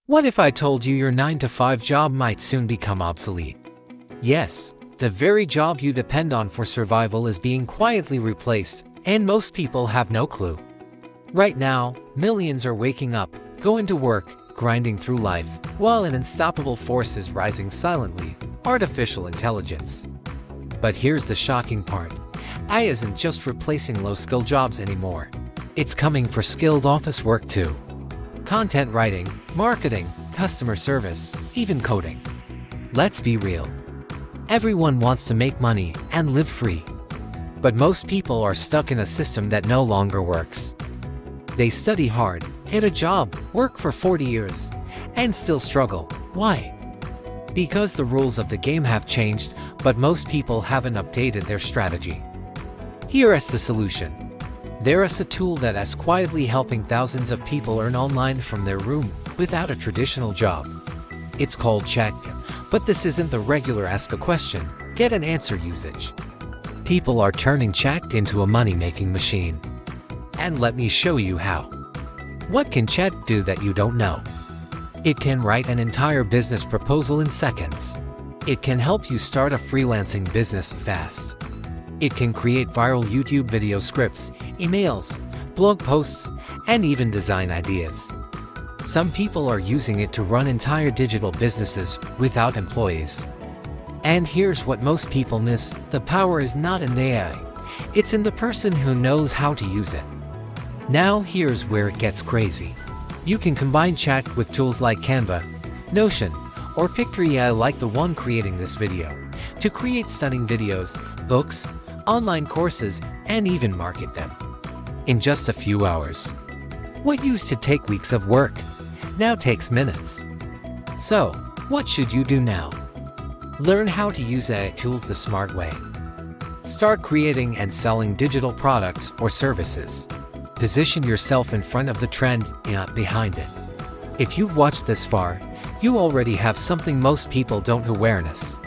What if I told you your 9-to-5 job might soon become obsolete? Yes, the very job you depend on for survival is being quietly replaced, and most people have no clue. Right now, millions are waking up, going to work, grinding through life, while an unstoppable force is rising silently: artificial intelligence. But here's the shocking part. AI isn't just replacing low-skill jobs anymore. It's coming for skilled office work too. Content writing, marketing, customer service, even coding. Let's be real. Everyone wants to make money and live free. But most people are stuck in a system that no longer works. They study hard, get a job, work for 40 years, and still struggle. Why? Because the rules of the game have changed, but most people haven't updated their strategy. Here is the solution. There is a tool that is quietly helping thousands of people earn online from their room without a traditional job. It's called Chat, but this isn't the regular ask a question, get an answer usage. People are turning Chat into a money-making machine. And let me show you how. What can Chat do that you don't know? It can write an entire business proposal in seconds. It can help you start a freelancing business fast. It can create viral YouTube video scripts, emails, blog posts, and even design ideas. Some people are using it to run entire digital businesses without employees. And here's what most people miss: the power is not in AI. It's in the person who knows how to use it. Now here's where it gets crazy. You can combine Chat with tools like Canva, Notion, or Picture AI like the one creating this video to create stunning videos, books, online courses, and even market them in just a few hours. What used to take weeks of work now takes minutes. So, what should you do now? Learn how to use AI tools the smart way. Start creating and selling digital products or services. Position yourself in front of the trend, not behind it. If you've watched this far, you already have something most people don't: awareness.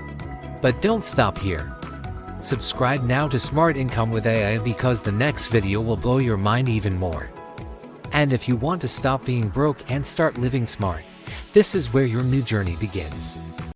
But don't stop here. Subscribe now to Smart Income with AI, because the next video will blow your mind even more. And if you want to stop being broke and start living smart, this is where your new journey begins.